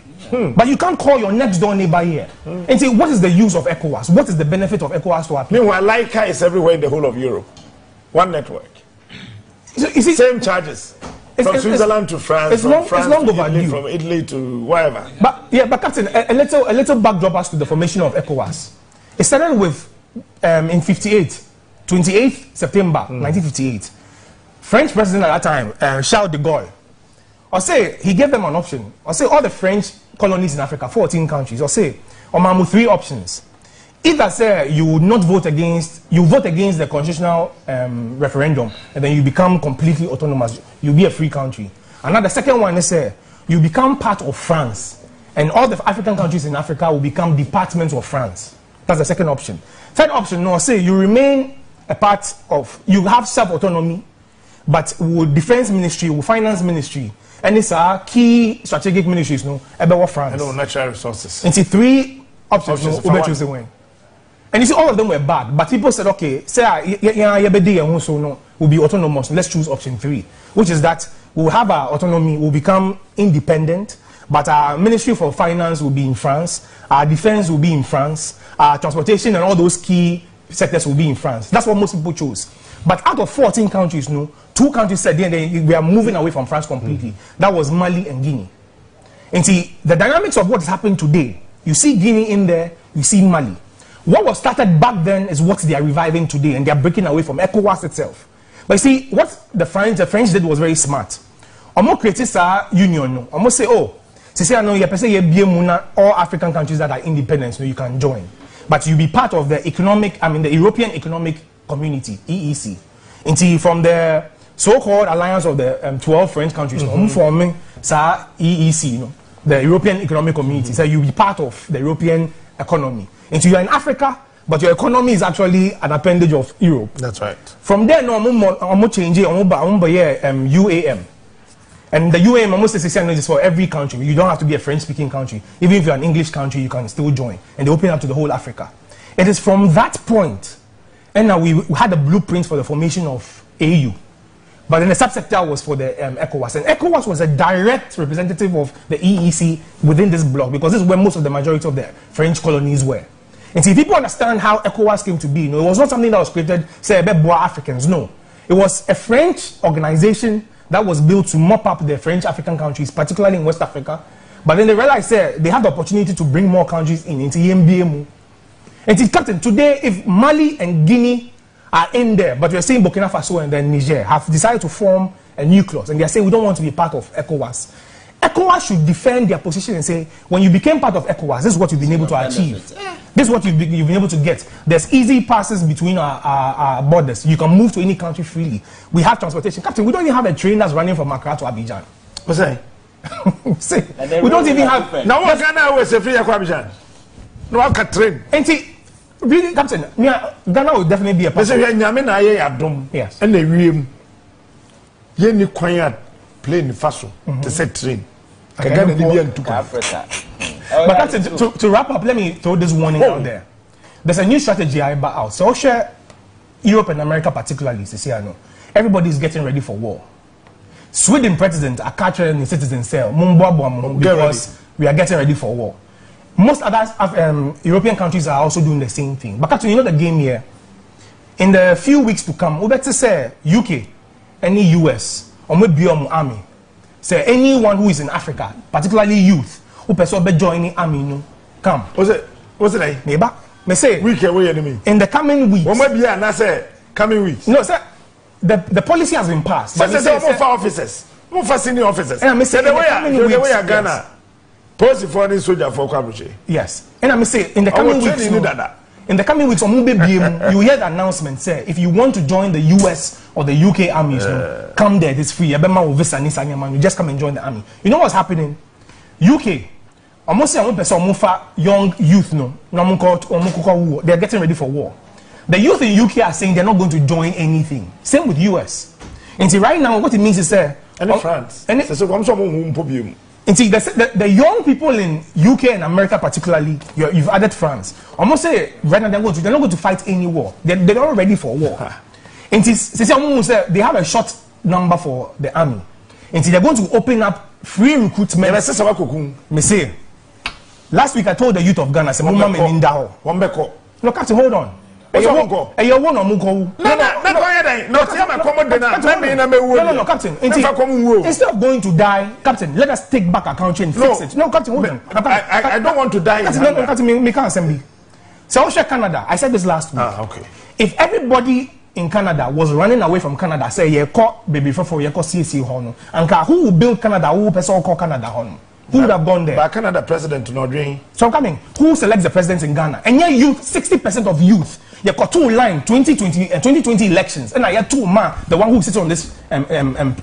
S3: But you can't call your next door neighbor here and say, what is the use of ECOWAS? What is the benefit of ECOWAS to our people?
S1: Meanwhile, Leica is everywhere in the whole of Europe. One network.
S3: So, you see,
S1: same charges. From Switzerland to France, from Italy to wherever.
S3: But yeah, but Captain, a little backdrop as to the formation of ECOWAS. It started with in 28th September 1958. French president at that time, Charles de Gaulle, or say he gave them an option, or say all the French colonies in Africa, 14 countries, or say
S1: Omamu, 3 options. Either say you would not vote against, you vote against the constitutional referendum, and then you become completely autonomous. You'll be a free country. And now the second one is say you become part of France, and all the African countries in Africa will become departments of France. That's the second option. Third option, no, say you remain a part of, you have self-autonomy, but with defense ministry, with finance ministry, and it's our key strategic ministries, no, about France.
S4: No, natural resources.
S1: And see 3 options, no, choose the win. And you see, all of them were bad, but people said, okay, say, no, we'll be autonomous. Let's choose option 3, which is that we'll have our autonomy, we'll become independent, but our Ministry for Finance will be in France, our defense will be in France, our transportation and all those key sectors will be in France. That's what most people chose. But out of 14 countries, no, 2 countries said we are moving away from France completely. That was Mali and Guinea. And see, the dynamics of what is happening today, you see Guinea in there, you see Mali. What was started back then is what they are reviving today, and they are breaking away from ECOWAS itself. But you see, what the French did was very smart. Almost created a union, no. Almost say, oh, say, no, all African countries that are independent, so you can join. But you be part of the the European Economic Community, EEC. Until from the so-called alliance of the 12 French countries, forming EEC, the European Economic Community. So you be part of the European economy. And so you are in Africa, but your economy is actually an appendage of Europe.
S4: That's right.
S1: From there, no, I'm change UAM. And the UAM almost is for every country. You don't have to be a French-speaking country. Even if you're an English country, you can still join. And they open up to the whole Africa. It is from that point, and now we had a blueprint for the formation of AU. But then the subsector was for the ECOWAS. And ECOWAS was a direct representative of the EEC within this bloc, because this is where most of the majority of the French colonies were. And see, people understand how ECOWAS came to be. It was not something that was created, say, by Africans. No. It was a French organization that was built to mop up the French African countries, particularly in West Africa. But then they realized they have the opportunity to bring more countries in into EMBMU. And it's Captain, today, if Mali and Guinea are in there, but we're saying Burkina Faso and then Niger have decided to form a nucleus, and they're saying we don't want to be part of ECOWAS. ECOWAS should defend their position and say, when you became part of ECOWAS, this is what you've been able to achieve. This is what you've been able to get. There's easy passes between our borders. You can move to any country freely. We have transportation. Captain, we don't even have a train that's running from Accra to Abidjan.
S4: What's that?
S1: See, we don't even have...
S4: Now what Ghana was a free Abidjan? No, I can train.
S1: And see, really, Captain, Ghana will definitely be a part of it. Yes.
S4: And they will... You need quiet plane faso to set train.
S1: But Captain, to wrap up, let me throw this warning out there. There's a new strategy out. So share Europe and America particularly, everybody is getting ready for war. Sweden president are capturing the citizens because we are getting ready for war. Most other European countries are also doing the same thing. But Captain, you know the game here. In the few weeks to come, we better say UK, any US, or maybe army. Say anyone who is in Africa, particularly youth, who person be joining army, come.
S4: What's it?
S1: Neighbor, me say.
S4: Week away enemy.
S1: In the coming weeks.
S4: What maybe I say coming weeks.
S1: No, sir. The policy has been passed.
S4: But say more for officers, more for senior officers.
S1: And I say
S4: the way I Ghana, post foreign soldier for Kwabuche.
S1: Yes. And I say in the coming weeks. In the coming weeks, you hear the announcement say if you want to join the US or the UK armies, come there, it's free. You just come and join the army. You know what's happening? UK, almost young youth, they're getting ready for war. The youth in UK are saying they're not going to join anything. Same with US. And see, right now, what it means is
S4: France.
S1: And see, the young people in UK and America particularly, you've added France. Almost say right now they're not going to fight any war. They're not ready for war. And see, they have a short number for the army. And see, they're going to open up free recruitment. Me say, last week I told the youth of Ghana, I said, no, Captain, hold on. No, Captain. Instead of going to die, Captain, let us take back our country and fix it. No, Captain, hold on.
S4: I don't want to die.
S1: Captain, make an assembly. So Canada, I said this last week.
S4: Okay.
S1: If everybody in Canada was running away from Canada, say, baby for CC Hono, and who will build Canada, who will call Canada Hono? Who would have gone there?
S4: But Canada president not doing.
S1: So I'm coming. Who selects the president in Ghana? And yeah, youth, 60% of youth. You got two line 2020 elections, and I had two man, the one who sits on this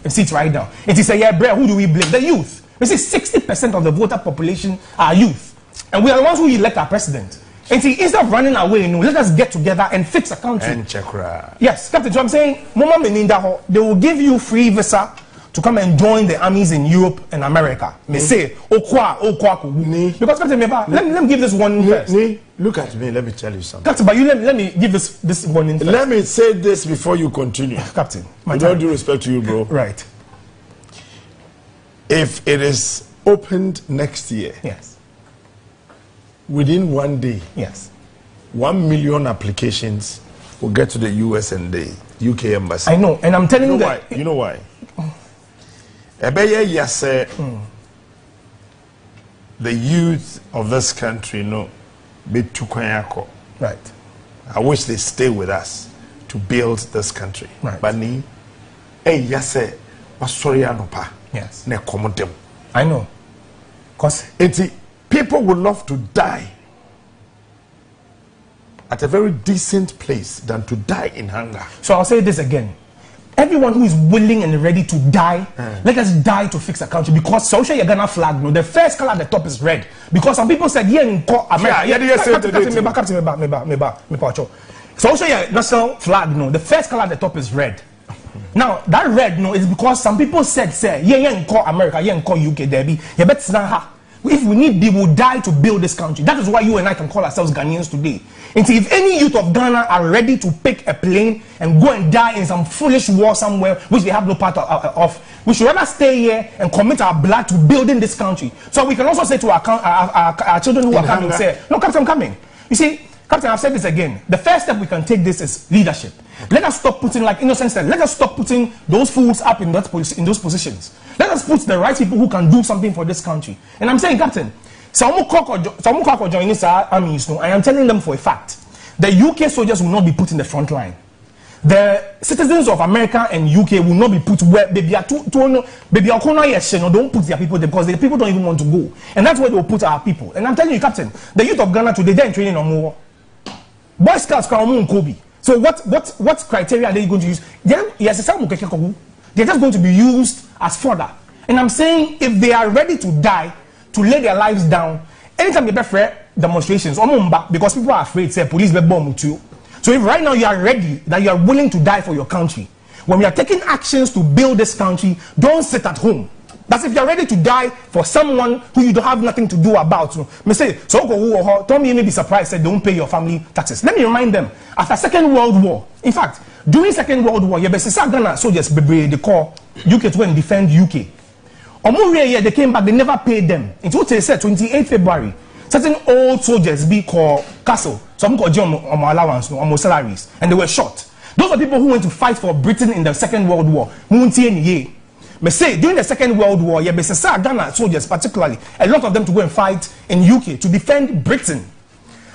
S1: seat right now. It is a yeah, bro, who do we blame? The youth. We say 60% of the voter population are youth, and we are the ones who elect our president. And see, instead of running away, let us get together and fix a country.
S4: And Chakra.
S1: Yes, Captain. So I'm saying, Mama Meninda, they will give you free visa to come and join the armies in Europe and America. Me say, because Captain, let me give this one first.
S4: Look at me, let me tell you something.
S1: Captain, but you let me give this one in first.
S4: Let me say this before you continue.
S1: Captain,
S4: with all due respect to you, bro.
S1: Right.
S4: If it is opened next year,
S1: yes,
S4: within 1 day,
S1: yes,
S4: 1 million applications will get to the US and the UK embassy.
S1: I know, and I'm telling you
S4: why. You know why? The youth of this country
S1: right.
S4: I wish they stay with us to build this country.
S1: Right.
S4: But yes,
S1: I know. Because
S4: people would love to die at a very decent place than to die in hunger.
S1: So I'll say this again. Everyone who is willing and ready to die, let us die to fix a country. Because social Ghana flag, no, the first color at the top is red. Because some people said, yeah, in America. Social national flag, no, the first color at the top is red. Now that red, no, is because some people said, say, yeah, in America, yeah, in UK, Debbie, yeah, but if we need, we will die to build this country. That is why you and I can call ourselves Ghanaians today. And see, if any youth of Ghana are ready to pick a plane and go and die in some foolish war somewhere, which they have no part of, we should rather stay here and commit our blood to building this country. So we can also say to our children who are coming, say, no, Captain, I'm coming. You see, Captain, I've said this again. The first step we can take this is leadership. Let us stop putting, like Innocent said, let us stop putting those fools up in those positions. Let us put the right people who can do something for this country. And I'm saying, Captain, some join this army, I am telling them for a fact, the UK soldiers will not be put in the front line. The citizens of America and UK will not be put where don't put their people there because the people don't even want to go. And that's where they will put our people. And I'm telling you, Captain, the youth of Ghana today, they're in training on more. Boy Scouts can Kobe. So what criteria are they going to use? They're just going to be used as fodder. And I'm saying if they are ready to die, to lay their lives down, anytime they prefer demonstrations, because people are afraid, say police will bomb you. So if right now you are ready, that you are willing to die for your country, when we are taking actions to build this country, don't sit at home. That's if you are ready to die for someone who you don't have nothing to do about. Me say, so don't be surprised that don't pay your family taxes. Let me remind them, after Second World War, in fact, during Second World War, Ghana soldiers they call UK to go and defend UK. They came back, they never paid them. Until they said 28 February, certain old soldiers be called castle, some called allowance, no salaries, and they were shot. Those are people who went to fight for Britain in the Second World War. Me say during the Second World War, Ghana soldiers particularly, a lot of them to go and fight in UK to defend Britain.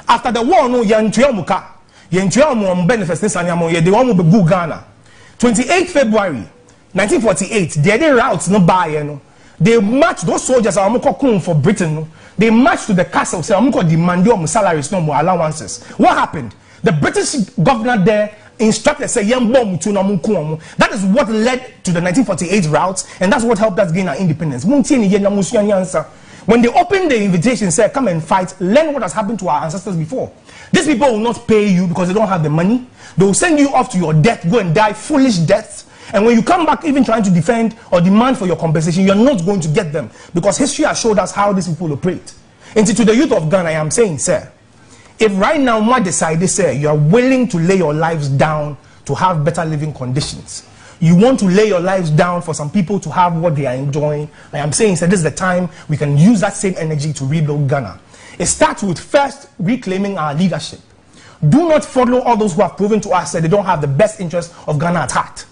S1: After the war, no Ghana. 28 February 1948, they routes no buy. They marched, those soldiers are for Britain. They marched to the castle, say demand salaries, no more allowances. What happened? The British governor there instructed, say, that is what led to the 1948 routes, and that's what helped us gain our independence. When they opened the invitation, say, come and fight, learn what has happened to our ancestors before. These people will not pay you because they don't have the money. They will send you off to your death, go and die foolish deaths. And when you come back, even trying to defend or demand for your compensation, you are not going to get them because history has showed us how these people operate. And to the youth of Ghana, I am saying, sir, if right now my decide, say, you are willing to lay your lives down to have better living conditions, you want to lay your lives down for some people to have what they are enjoying, I am saying, sir, this is the time we can use that same energy to rebuild Ghana. It starts with first reclaiming our leadership. Do not follow all those who have proven to us that they don't have the best interest of Ghana at heart.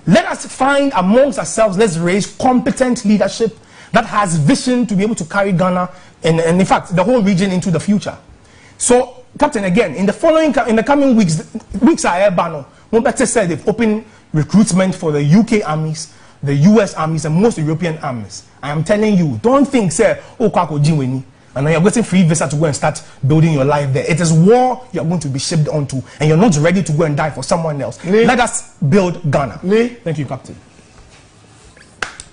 S1: Let us find amongst ourselves, let's raise competent leadership that has vision to be able to carry Ghana and in fact the whole region into the future. So, Captain, again, in the coming weeks are Ebano. Mombete said they've opened recruitment for the UK armies. the US armies and most European armies. I am telling you, don't think, say, oh, Kwako Jinweni, and you're getting free visa to go and start building your life there. It is war you're going to be shipped onto, and you're not ready to go and die for someone else. Let us build Ghana. Thank you, Captain.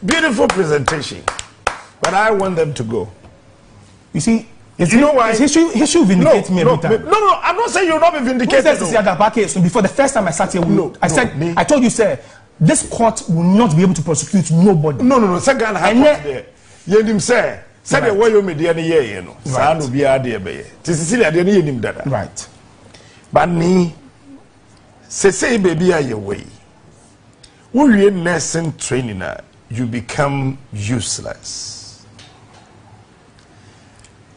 S4: Beautiful presentation, but I want them to go.
S1: You see,
S4: you know why?
S1: History vindicates me every time.
S4: No, I'm not saying you'll not be vindicated.
S1: So before the first time I sat here, I told you, sir, this court will not be able to prosecute nobody.
S4: No. Second, I have there. You say, said the way you made the year, you know. Sanu be a dear bay. Cecilia, the name that.
S1: Right.
S4: But me, say, baby, are your way. When you're nursing training, you become useless.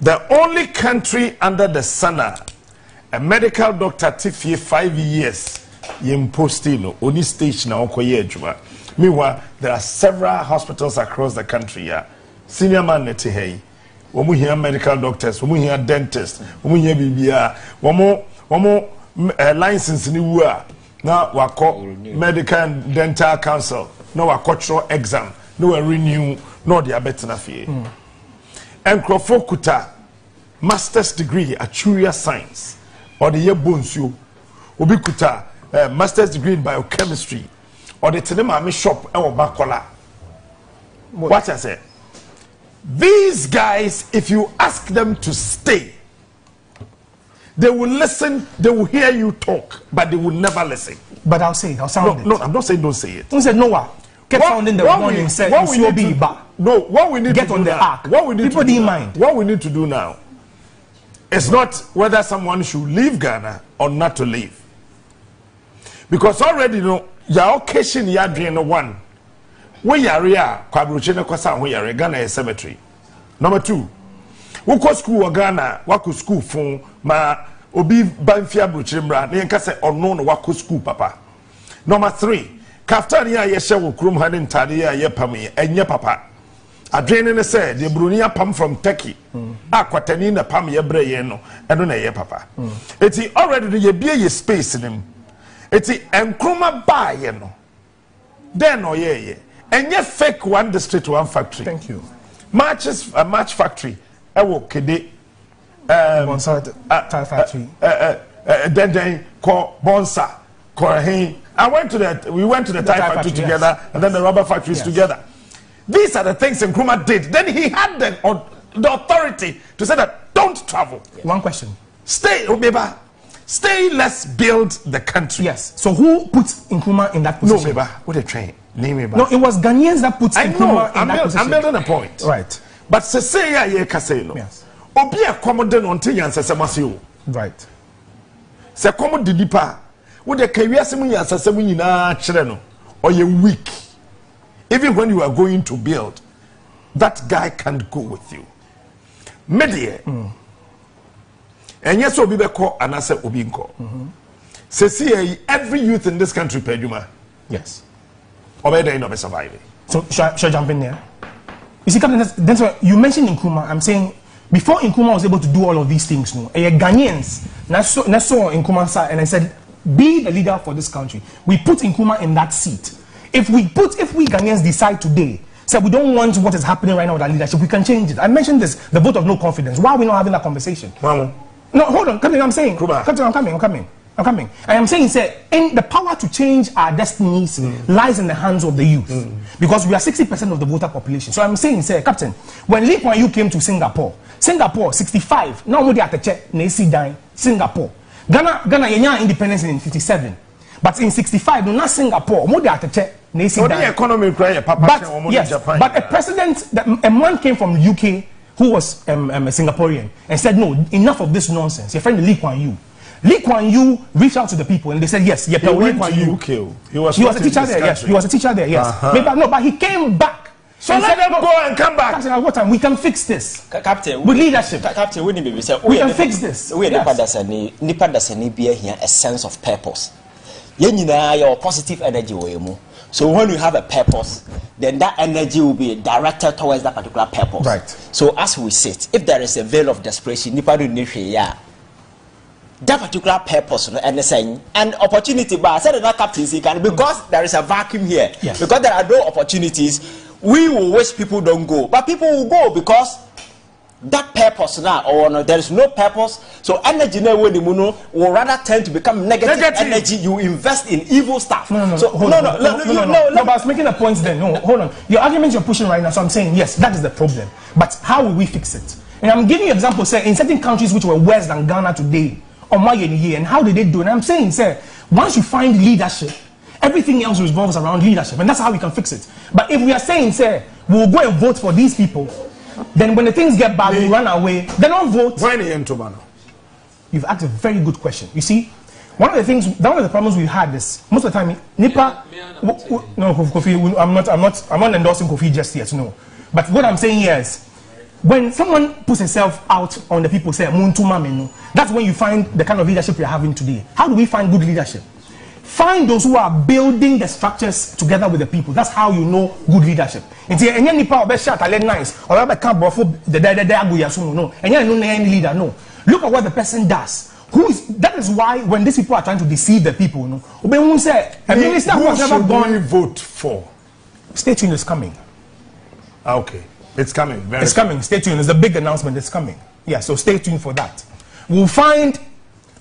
S4: The only country under the sun, a medical doctor tifie 5 years, impostino, only stage now, meanwhile, there are several hospitals across the country. Senior man, hey, when we hear medical doctors, when we hear dentists, when we hear BBR, one more license in the world. Now, we call medical and dental council, no, a cultural exam, no, a renew, no, the abetina fee. And Krofokuta, master's degree at Churia Science, or the year Bonsu, Ubikuta, master's degree in biochemistry, or the Tenema shop, or Bakola. What I say? These guys, if you ask them to stay, they will listen, they will hear you talk, but they will never listen.
S1: But I'll say it, I'll sound it.
S4: No, I'm not saying don't say it.
S1: Who said Noah? Kept sounding the warning, said, what
S4: we need
S1: get
S4: to
S1: on
S4: do
S1: the
S4: now,
S1: ark.
S4: What we need
S1: People
S4: to do
S1: didn't
S4: now,
S1: mind.
S4: what we need to do now is not whether someone should leave Ghana or not to leave. Because already, you know, your occasion, you're doing one. We are here, Kwabruchene Kwasa, we are Ghana a cemetery. Number two, we go school Ghana, wako school phone, ma obi banfia bruchembra, ne nkase ono wako school papa. Number three, Kaftania yeshe wo krum hanin tadiya ye pami enye papa. Adwene ne say the brunia pam from Turkey. Akwatani na pam ye bre ye no eno na ye papa. Eti already ye bie ye space nim. Eti enkroma ba ye no. Then no ye. Enye fake one district one factory.
S1: Thank you.
S4: Match factory. Ewo kede
S1: tire factory.
S4: Then call Bonsa. We went to the tire factory together, yes. And then the rubber factories together. These are the things Nkrumah did. Then he had the authority to say that don't travel.
S1: Yes. One question.
S4: Stay, Obeba. Stay, let's build the country.
S1: Yes. So who put Nkrumah in that position?
S4: No, Obeba. What a train. Name Obeba.
S1: No, it was Ghanaians that put Nkrumah in that position.
S4: I'm building a point.
S1: Right.
S4: But say ye kaseno.
S1: Yes.
S4: Obi accommodate until you answer Samasio.
S1: Right.
S4: Se komo didipa. With the career or you're weak. Even when you are going to build, that guy can't go with you. Media. And yes, Obi Beko and I said Obinko. Say every youth in this country, Peduma.
S1: Yes.
S4: Obey not surviving.
S1: So should I jump in there? You see, Captain, that's why you mentioned Nkrumah. I'm saying before Nkrumah was able to do all of these things, no, Ghanaians, I saw Nkrumah side and I said, be the leader for this country. We put Nkrumah in that seat. If we Ghanaians decide today, say we don't want what is happening right now with our leadership, we can change it. I mentioned this, the vote of no confidence. Why are we not having that conversation?
S4: Mama.
S1: No, hold on, Captain, I'm saying. Captain, I'm coming. I am saying, say, in the power to change our destinies lies in the hands of the youth. Because we are 60% of the voter population. So I'm saying, say, Captain, when Lee Kuan Yew came to Singapore, 65, now we are at the check, Nasi Dine, Singapore. Ghana yenya independence in 57, but in 65 not Singapore more at the check.
S4: So the economy
S1: but a president, a man came from UK who was a Singaporean and said no, enough of this nonsense. Your friend Lee Kuan Yew. Lee Kuan Yew reached out to the people and they said yes.
S4: He went to UK. He was a teacher there.
S1: Yes, he was a teacher there. Yes, but he came back.
S4: So let them go and come back.
S1: Captain, at what time? We can fix this.
S3: Captain,
S1: with leadership.
S3: Captain, we
S1: can fix this.
S3: We nipa dasani be here a sense of purpose. Yenina your positive energy way. So when you have a purpose, then that energy will be directed towards that particular purpose.
S1: Right.
S3: So as we sit, if there is a veil of desperation, nipa do nishi ya. that particular purpose and opportunity, but I said that captain because there is a vacuum here,
S1: yes.
S3: Because there are no opportunities, we will wish people don't go, but people will go because that purpose now, or no, there is no purpose. So energy will rather tend to become negative energy. You invest in evil stuff.
S1: No.
S3: So
S1: No, but I was making a point then. No, hold on. Your argument you're pushing right now. So I'm saying yes, that is the problem. But how will we fix it? And I'm giving you examples. Say in certain countries which were worse than Ghana today, or Mali, and how did they do it? And I'm saying, say, once you find leadership, everything else revolves around leadership, and that's how we can fix it. But if we are saying, say, we'll go and vote for these people, then when the things get bad, we run away. They don't vote.
S4: Why in Tobago?
S1: You've asked a very good question. You see, one of the problems we had is most of the time, Nipa. No, Kofi. I'm not endorsing Kofi just yet. No, but what I'm saying here is, when someone puts himself out on the people, say that's when you find the kind of leadership we're having today. How do we find good leadership? Find those who are building the structures together with the people. That's how you know good leadership. And any power be shot nice or no. And any leader no. Look at what the person does. That is why when these people are trying to deceive the people, no. Who say a minister who has never gone
S4: vote for.
S1: Stay tuned is coming.
S4: Okay. It's coming.
S1: It's coming. Stay tuned. It's a big announcement. It's coming. Yeah, so stay tuned for that. We'll find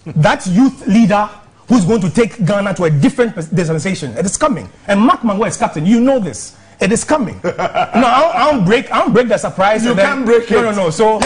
S1: that youth leader who's going to take Ghana to a different dispensation. It is coming. And mark my words, Captain, you know this. It is coming. No, I'll break the surprise.
S4: You can't break it.
S1: No. So